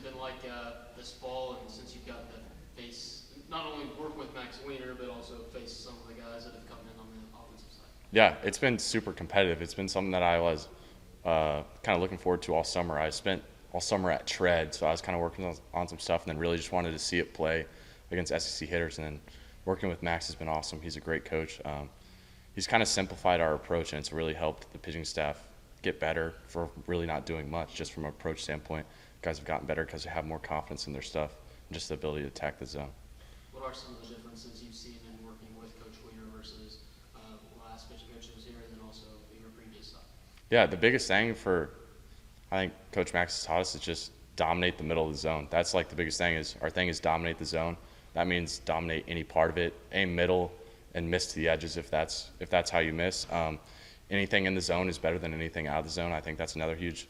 been like this fall, and since you've got to face, not only work with Max Weiner, but also face some of the guys that have come in on the offensive side? Yeah, it's been super competitive. It's been something that I was kind of looking forward to all summer. I spent all summer at Tread, so I was kind of working on some stuff and then really just wanted to see it play against SEC hitters. And then working with Max has been awesome. He's a great coach. He's kind of simplified our approach, and it's really helped the pitching staff get better for really not doing much, just from an approach standpoint. Guys have gotten better because they have more confidence in their stuff and just the ability to attack the zone. What are some of the differences you've seen in working with Coach Weiner versus last pitching coach who was here and then also your previous stuff? Yeah, the biggest thing for, I think, Coach Max has taught us is just dominate the middle of the zone. That's like the biggest thing. Is our thing is dominate the zone. That means dominate any part of it, aim middle, and miss to the edges if that's how you miss. Anything in the zone is better than anything out of the zone. I think that's another huge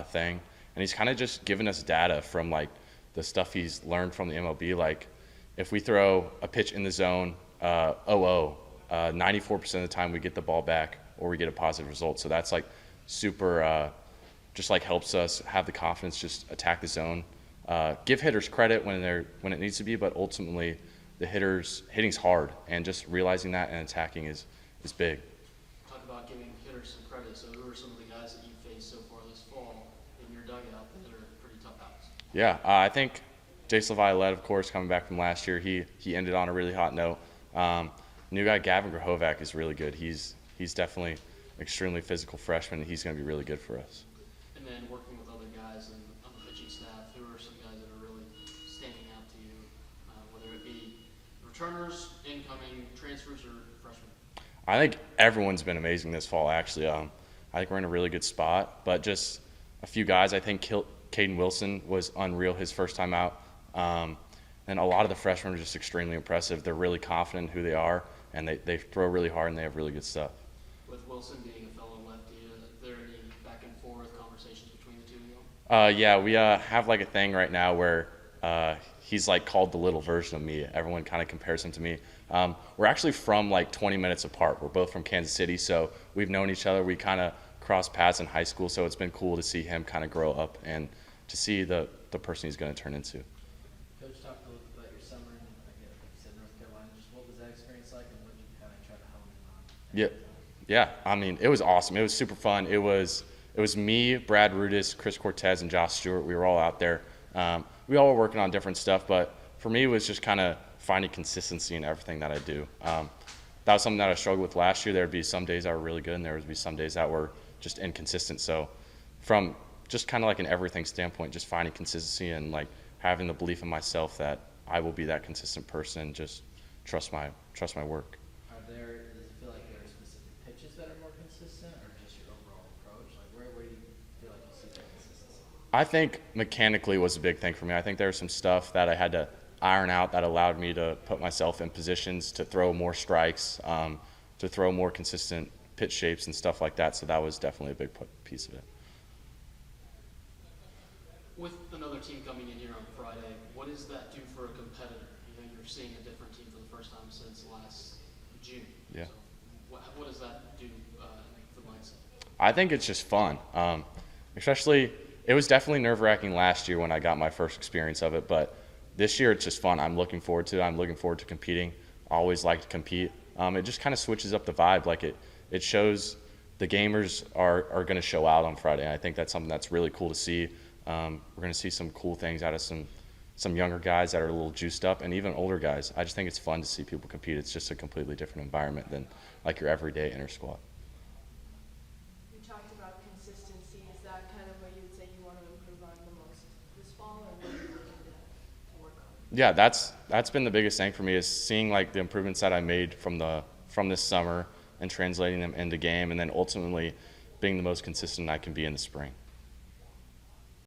thing. And he's kind of just given us data from like the stuff he's learned from the MLB. Like if we throw a pitch in the zone, 0-0, 94% of the time we get the ball back or we get a positive result. So that's like super, just like helps us have the confidence, just attack the zone. Give hitters credit when it needs to be, but ultimately the hitting's hard, and just realizing that and attacking is big. Talk about giving hitters some credit. So who are some of the guys that you faced so far this fall in your dugout that are pretty tough outs? Yeah, I think Jace LaViolette, of course, coming back from last year, he ended on a really hot note. New guy Gavin Grahovac is really good. He's definitely extremely physical freshman, and he's going to be really good for us. And then working with other guys on the pitching staff, who are some guys that are really standing out to you, whether it be returners, incoming transfers, or freshmen? I think everyone's been amazing this fall, actually. I think we're in a really good spot, but just a few guys. I think Caden Wilson was unreal his first time out. And a lot of the freshmen are just extremely impressive. They're really confident in who they are, and they throw really hard, and they have really good stuff. With Wilson being a fellow lefty, is there any back and forth conversations between the two of you? Yeah, we have like a thing right now where he's like called the little version of me. Everyone kind of compares him to me. We're actually from like 20 minutes apart. We're both from Kansas City, so we've known each other. We kind of crossed paths in high school, so it's been cool to see him kind of grow up and to see the person he's going to turn into. Coach, talk a little bit about your summer, and like you said, North Carolina. Just what was that experience like, and what did you kind of try to hone in on? Yeah. I mean, it was awesome. It was super fun. It was me, Brad Rudis, Chris Cortez, and Josh Stewart. We were all out there. We all were working on different stuff, but for me, it was just kind of finding consistency in everything that I do. That was something that I struggled with last year. There would be some days that were really good, and there would be some days that were just inconsistent. So from just kind of like an everything standpoint, just finding consistency and like having the belief in myself that I will be that consistent person, just trust my work. Does it feel like there are specific pitches that are more consistent, or just your overall approach? Like where do you feel like you see that consistency? I think mechanically was a big thing for me. I think there was some stuff that I had to iron out that allowed me to put myself in positions to throw more strikes, to throw more consistent pitch shapes and stuff like that. So that was definitely a big piece of it. With another team coming in here on Friday, what does that do for a competitor? You know, you're seeing a different team for the first time since last June. Yeah. So what does that do for the mindset? I think it's just fun. Especially, it was definitely nerve-wracking last year when I got my first experience of it, but this year it's just fun. I'm looking forward to it. I'm looking forward to competing. I always like to compete. It just kind of switches up the vibe. Like it shows the gamers are going to show out on Friday. And I think that's something that's really cool to see. We're going to see some cool things out of some younger guys that are a little juiced up, and even older guys. I just think it's fun to see people compete. It's just a completely different environment than like your everyday inter squad. You talked about consistency. Is that kind of what you would say you want to improve on the most this fall, or what are you looking to work on? Yeah, that's been the biggest thing for me, is seeing like the improvements that I made from this summer and translating them into game, and then ultimately being the most consistent I can be in the spring.